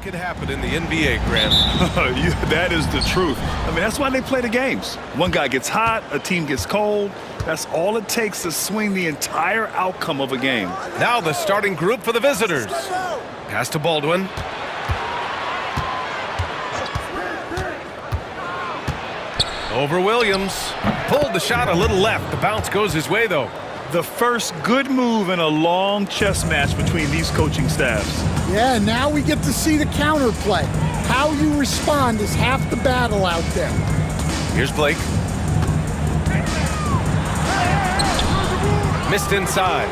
could happen in the NBA, Grant. That is the truth. I mean, that's why they play the games. One guy gets hot, a team gets cold. That's all it takes to swing the entire outcome of a game. Now the starting group for the visitors. Pass to Baldwin. Over Williams. Pulled the shot a little left. The bounce goes his way, though. The first good move in a long chess match between these coaching staffs. Yeah, now we get to see the counterplay. How you respond is half the battle out there. Here's Blake. Missed inside.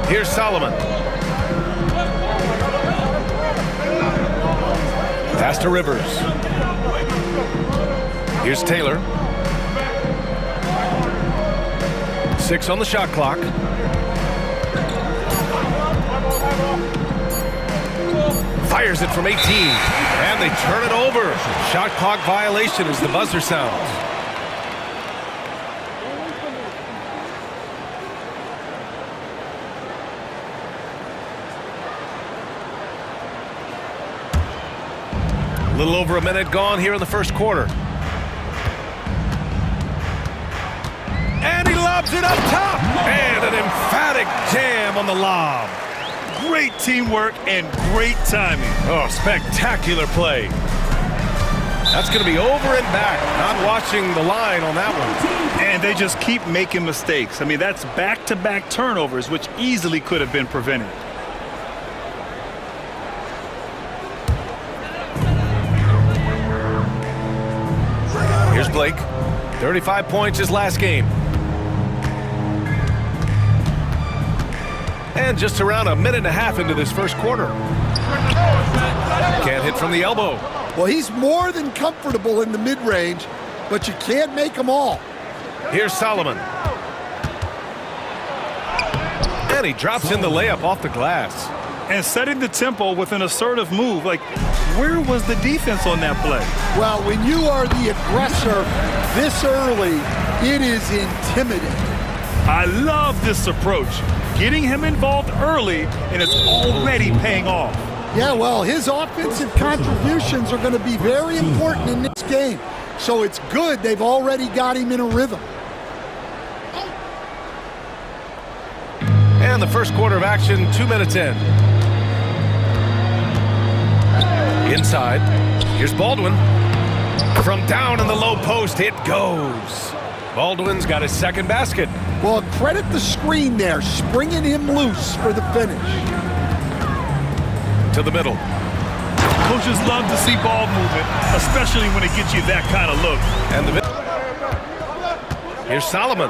Here's Solomon. Pass to Rivers. Here's Taylor. 6 on the shot clock. Fires it from 18. And they turn it over. Shot clock violation as the buzzer sounds. A little over a minute gone here in the first quarter. And he lobs it up top. And an emphatic jam on the lob. Great teamwork and great timing. Oh, spectacular play. That's going to be over and back. Not watching the line on that one. And they just keep making mistakes. I mean, that's back-to-back turnovers, which easily could have been prevented. Here's Blake. 35 points his last game. And just around a minute and a half into this first quarter. Can't hit from the elbow. Well, he's more than comfortable in the mid-range, but you can't make them all. Here's Solomon. And he drops in the layup off the glass. And setting the tempo with an assertive move. Like, where was the defense on that play? Well, when you are the aggressor this early, it is intimidating. I love this approach. Getting him involved early, and it's already paying off. Yeah, well, his offensive contributions are going to be very important in this game. So it's good they've already got him in a rhythm. And the first quarter of action, 2 minutes in. Inside, here's Baldwin. From down in the low post, it goes. Baldwin's got his second basket. Well, credit the screen there, springing him loose for the finish. To the middle. Coaches love to see ball movement, especially when it gets you that kind of look. And here's Solomon.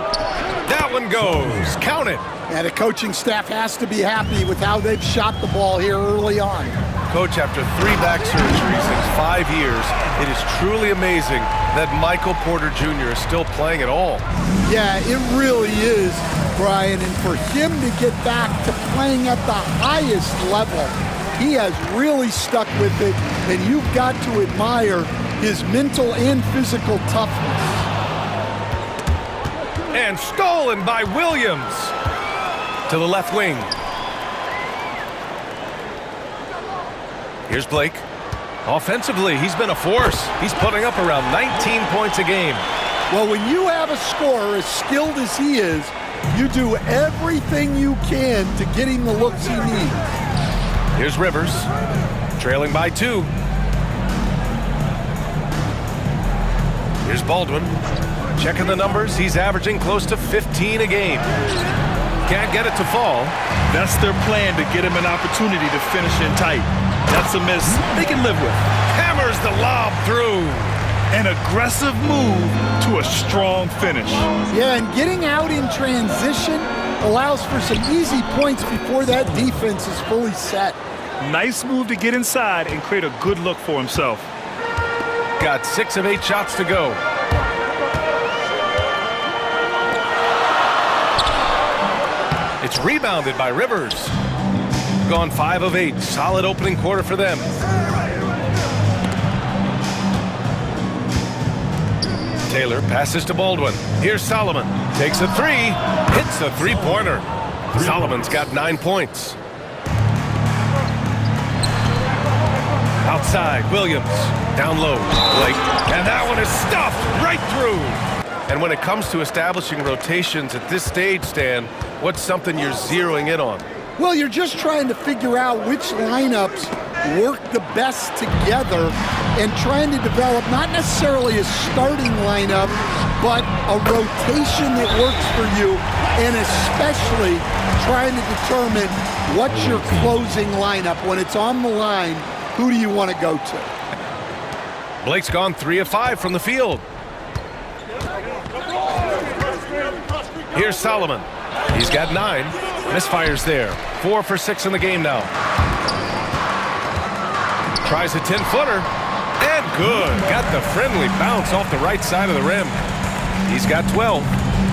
That one goes. Count it. And the coaching staff has to be happy with how they've shot the ball here early on. Coach, after 3 back surgeries in 5 years, it is truly amazing that Michael Porter Jr. is still playing at all. Yeah, it really is, Brian. And for him to get back to playing at the highest level, he has really stuck with it. And you've got to admire his mental and physical toughness. And stolen by Williams. To the left wing. Here's Blake. Offensively, he's been a force. He's putting up around 19 points a game. Well, when you have a scorer as skilled as he is, you do everything you can to get him the looks he needs. Here's Rivers, trailing by 2. Here's Baldwin. Checking the numbers, he's averaging close to 15 a game. Can't get it to fall. That's their plan, to get him an opportunity to finish in tight. That's a miss they can live with. Hammers the lob through. An aggressive move to a strong finish. Yeah, and getting out in transition allows for some easy points before that defense is fully set. Nice move to get inside and create a good look for himself. Got 6 of 8 shots to go. It's rebounded by Rivers. Gone 5 of 8. Solid opening quarter for them. Taylor passes to Baldwin. Here's Solomon. Takes a 3. Hits a 3-pointer. Solomon's got 9 points. Outside, Williams. Down low, Blake. And that one is stuffed right through. And when it comes to establishing rotations at this stage, Stan, what's something you're zeroing in on? Well, you're just trying to figure out which lineups work the best together and trying to develop not necessarily a starting lineup, but a rotation that works for you, and especially trying to determine what's your closing lineup. When it's on the line, who do you want to go to? Blake's gone 3 of 5 from the field. Here's Solomon. He's got 9. Misfires there. 4 for 6 in the game now. Tries a 10-footer. And good. Got the friendly bounce off the right side of the rim. He's got 12.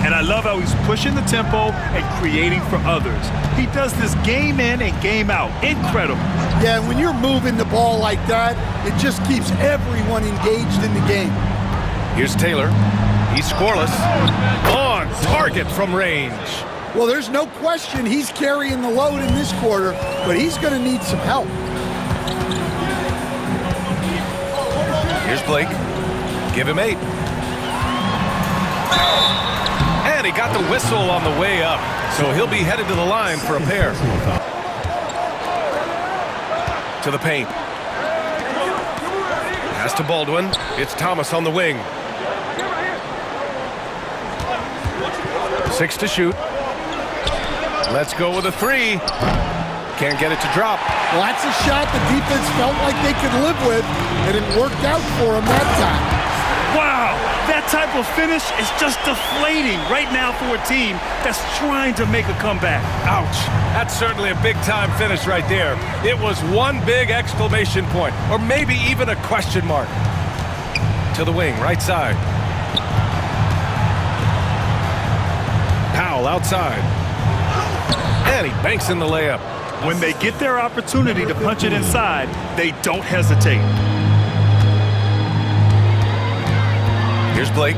And I love how he's pushing the tempo and creating for others. He does this game in and game out. Incredible. Yeah, when you're moving the ball like that, it just keeps everyone engaged in the game. Here's Taylor. He's scoreless. On target from range. Well, there's no question he's carrying the load in this quarter, but he's going to need some help. Here's Blake. Give him 8. And he got the whistle on the way up, so he'll be headed to the line for a pair. To the paint. Pass to Baldwin. It's Thomas on the wing. 6 to shoot. Let's go with a 3. Can't get it to drop. Well, that's a shot the defense felt like they could live with, and it worked out for them that time. Wow, that type of finish is just deflating right now for a team that's trying to make a comeback. Ouch. That's certainly a big-time finish right there. It was one big exclamation point, or maybe even a question mark. To the wing, right side. Powell outside. And he banks in the layup. When they get their opportunity to punch it inside, they don't hesitate. Here's Blake.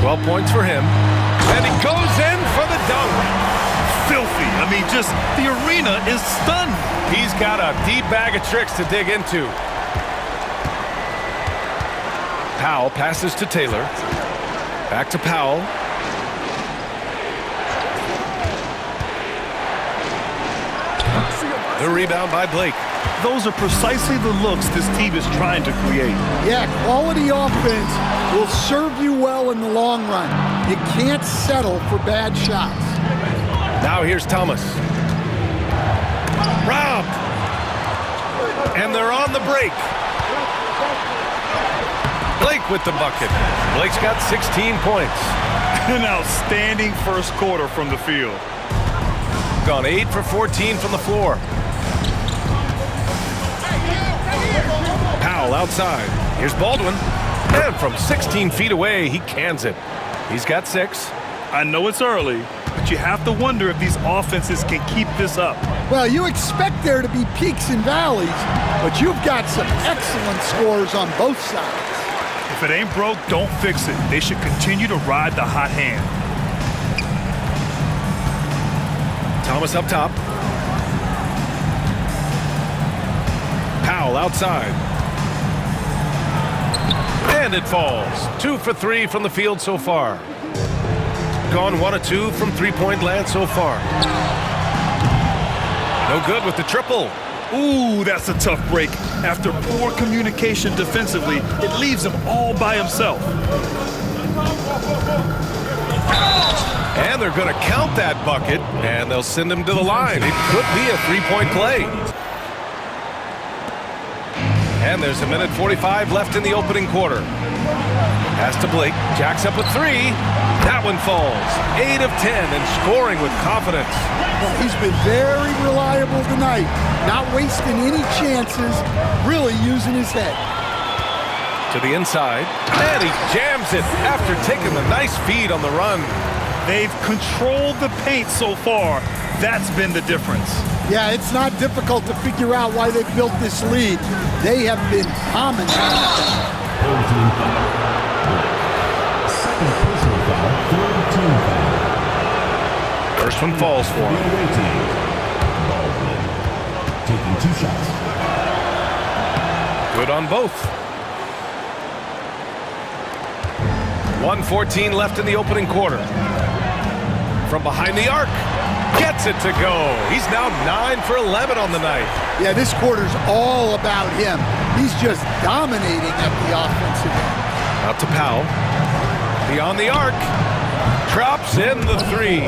12 points for him. And he goes in for the dunk. Filthy. I mean, just the arena is stunned. He's got a deep bag of tricks to dig into. Powell passes to Taylor. Back to Powell. The rebound by Blake. Those are precisely the looks this team is trying to create. Yeah, quality offense will serve you well in the long run. You can't settle for bad shots. Now here's Thomas. Robbed. And they're on the break. Blake with the bucket. Blake's got 16 points. An outstanding first quarter from the field. Gone 8 for 14 from the floor. Powell outside. Here's Baldwin. And from 16 feet away, he cans it. He's got 6. I know it's early, but you have to wonder if these offenses can keep this up. Well, you expect there to be peaks and valleys, but you've got some excellent scores on both sides. If it ain't broke, don't fix it. They should continue to ride the hot hand. Thomas up top. Powell outside. And it falls. 2 for 3 from the field so far. Gone 1 of 2 from three-point land so far. No good with the triple. Ooh, that's a tough break. After poor communication defensively, it leaves him all by himself. And they're going to count that bucket, and they'll send him to the line. It could be a three-point play. And there's 1:45 left in the opening quarter. Pass to Blake. Jacks up with 3. That one falls. 8 of 10 and scoring with confidence. Well, he's been very reliable tonight. Not wasting any chances, really using his head. To the inside. And he jams it after taking the nice feed on the run. They've controlled the paint so far. That's been the difference. Yeah, it's not difficult to figure out why they've built this lead. They have been dominant. Second personal foul, third team foul. First one falls for him. Baldwin taking 2 shots. Good on both. 1:14 left in the opening quarter. From behind the arc. Gets it to go. He's now 9 for 11 on the night. Yeah, this quarter's all about him. He's just dominating at the offensive end. Out to Powell. Beyond the arc. Drops in the 3.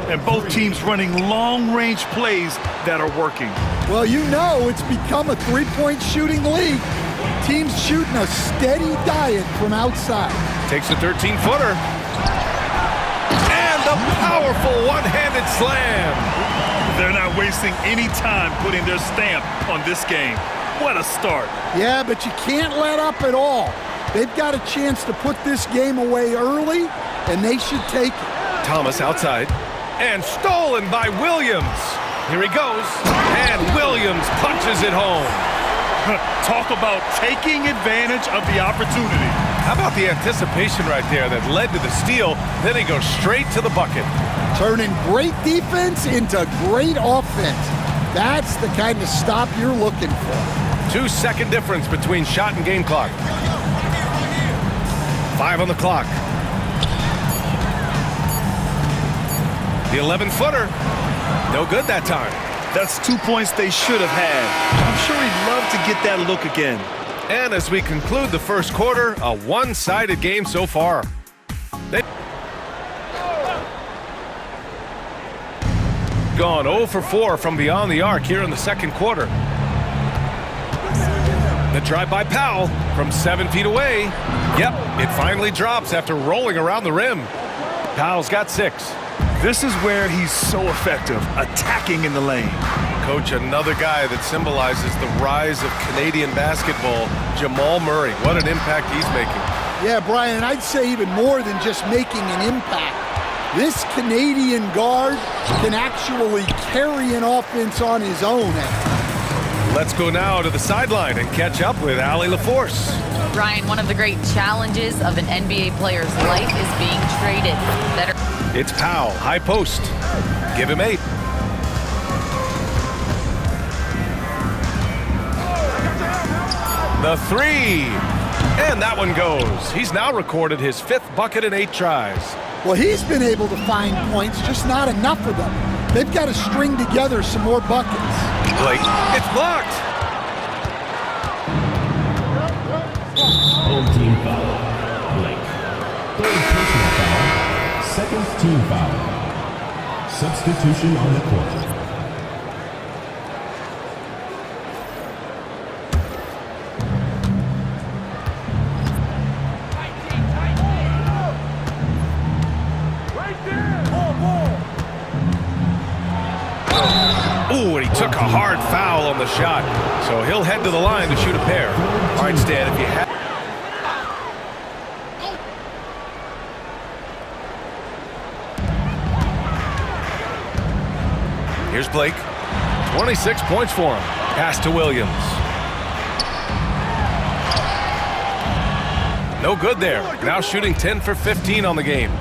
And both teams running long-range plays that are working. Well, you know it's become a three-point shooting league. Teams shooting a steady diet from outside. Takes a 13-footer. And a powerful one-handed slam. They're not wasting any time putting their stamp on this game. What a start. Yeah, but you can't let up at all. They've got a chance to put this game away early, and they should take it. Thomas outside. And stolen by Williams. Here he goes. And Williams punches it home. Talk about taking advantage of the opportunity. How about the anticipation right there that led to the steal? Then he goes straight to the bucket. Turning great defense into great offense. That's the kind of stop you're looking for. 2-second difference between shot and game clock. 5 on the clock. The 11-footer. No good that time. That's 2 points they should have had. I'm sure he'd love to get that look again. And as we conclude the first quarter, a one-sided game so far. Gone 0 for 4 from beyond the arc here in the second quarter. The drive by Powell from 7 feet away. Yep, it finally drops after rolling around the rim. Powell's got 6. This is where he's so effective, attacking in the lane. Coach, another guy that symbolizes the rise of Canadian basketball, Jamal Murray. What an impact he's making. Yeah, Brian, I'd say even more than just making an impact. This Canadian guard can actually carry an offense on his own. Let's go now to the sideline and catch up with Allie LaForce. Brian, one of the great challenges of an NBA player's life is being traded. It's Powell, high post. Give him 8. The 3. And that one goes. He's now recorded his 5th bucket in 8 tries. Well, he's been able to find points, just not enough of them. They've got to string together some more buckets. Blake, it's blocked. Home team foul. Blake. Third personal foul. Second team foul. Substitution on the court. Ooh, and he took a hard foul on the shot. So he'll head to the line to shoot a pair. All right, Stan, if you have... Here's Blake. 26 points for him. Pass to Williams. No good there. Now shooting 10 for 15 on the game.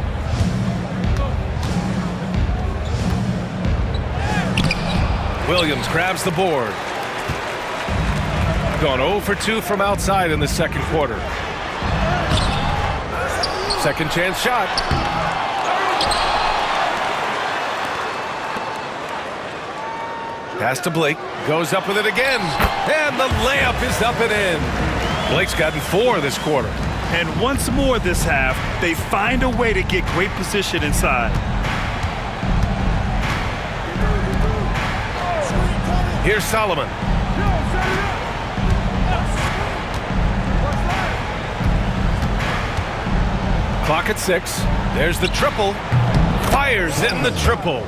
Williams grabs the board. Gone 0 for 2 from outside in the second quarter. Second chance shot. Pass to Blake. Goes up with it again. And the layup is up and in. Blake's gotten 4 this quarter. And once more this half, they find a way to get great position inside. Here's Solomon. Clock at 6. There's the triple. Fires in the triple.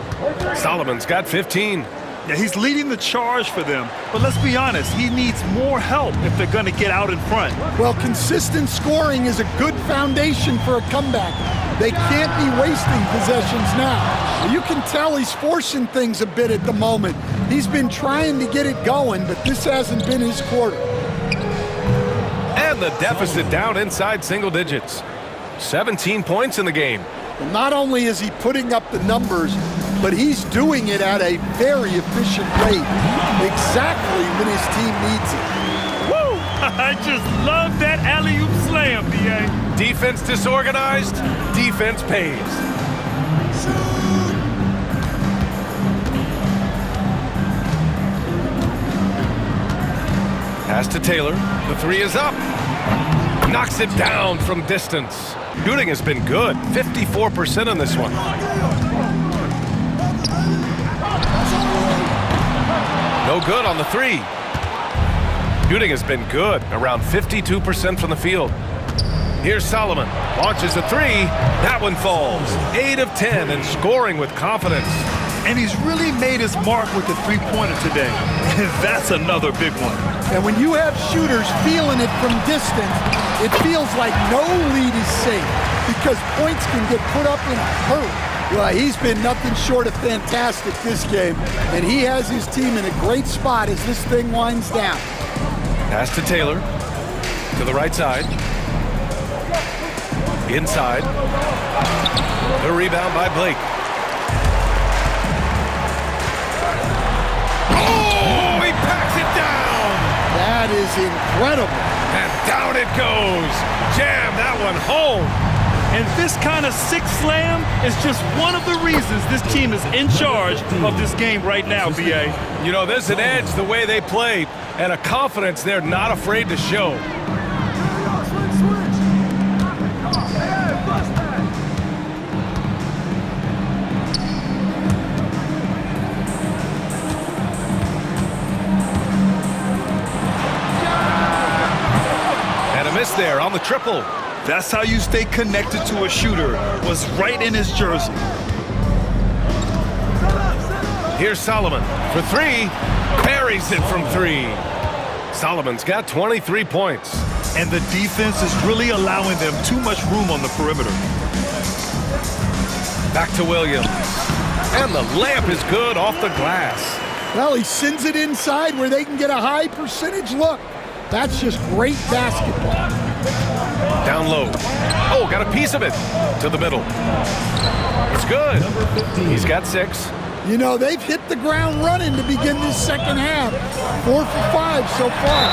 Solomon's got 15. Yeah, he's leading the charge for them. But let's be honest, he needs more help if they're going to get out in front. Well, consistent scoring is a good foundation for a comeback. They can't be wasting possessions now. You can tell he's forcing things a bit at the moment. He's been trying to get it going, but this hasn't been his quarter. And the deficit down inside single digits. 17 points in the game. Well, not only is he putting up the numbers, but he's doing it at a very efficient rate, exactly when his team needs it. Woo! I just love that alley-oop slam, B.A. Defense disorganized, defense pays. Pass to Taylor. The three is up. Knocks it down from distance. Shooting has been good. 54% on this one. No good on the three. Shooting has been good. Around 52% from the field. Here's Solomon. Launches a three. That one falls. 8 of 10 and scoring with confidence. And he's really made his mark with the three-pointer today. And that's another big one. And when you have shooters feeling it from distance, it feels like no lead is safe because points can get put up in a hurry. Well, he's been nothing short of fantastic this game, and he has his team in a great spot as this thing winds down. Pass to Taylor. To the right side. Inside. The rebound by Blake. Oh, he packs it down! That is incredible. And down it goes. Jam that one home. And this kind of sick slam is just one of the reasons this team is in charge of this game right now, B.A. You know, there's an edge the way they play and a confidence they're not afraid to show. And a miss there on the triple. That's how you stay connected to a shooter. Was right in his jersey. Here's Solomon for three. Buries it from three. Solomon's got 23 points. And the defense is really allowing them too much room on the perimeter. Back to Williams. And the layup is good off the glass. Well, he sends it inside where they can get a high percentage look. That's just great basketball. Down low. Oh, got a piece of it. To the middle. It's good. He's got 6. You know, they've hit the ground running to begin this second half. 4 for 5 so far.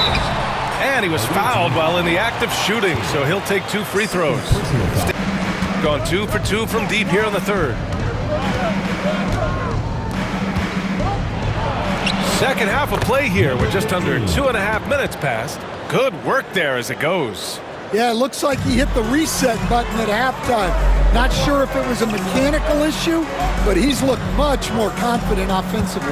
And he was fouled while in the act of shooting, so he'll take 2 free throws. Gone 2 for 2 from deep here in the third. Second half of play here with just under 2.5 minutes passed. Good work there as it goes. Yeah, it looks like he hit the reset button at halftime. Not sure if it was a mechanical issue, but he's looked much more confident offensively.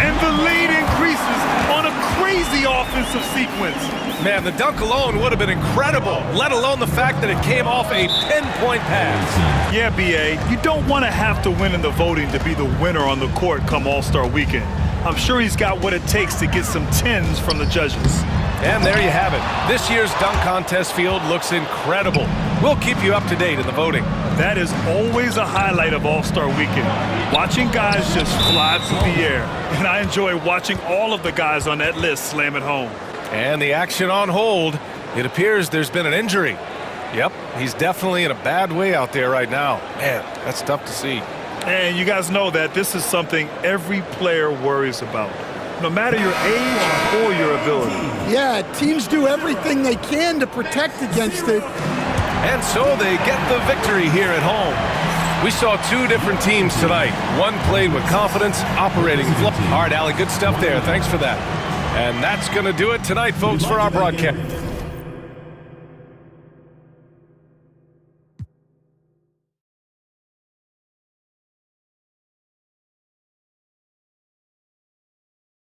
And the lead increases on a crazy offensive sequence. Man, the dunk alone would have been incredible, let alone the fact that it came off a 10-point pass. Yeah, B.A., you don't want to have to win in the voting to be the winner on the court come All-Star Weekend. I'm sure he's got what it takes to get some 10s from the judges. And there you have it. This year's dunk contest field looks incredible. We'll keep you up to date in the voting. That is always a highlight of All-Star Weekend. Watching guys just fly through the air. And I enjoy watching all of the guys on that list slam it home. And the action on hold. It appears there's been an injury. Yep, he's definitely in a bad way out there right now. Man, that's tough to see. And you guys know that this is something every player worries about, no matter your age or your ability. Yeah, teams do everything they can to protect against it. And so they get the victory here at home. We saw 2 different teams tonight. One played with confidence, operating flow. All right, Allie, good stuff there. Thanks for that. And that's going to do it tonight, folks, for our broadcast.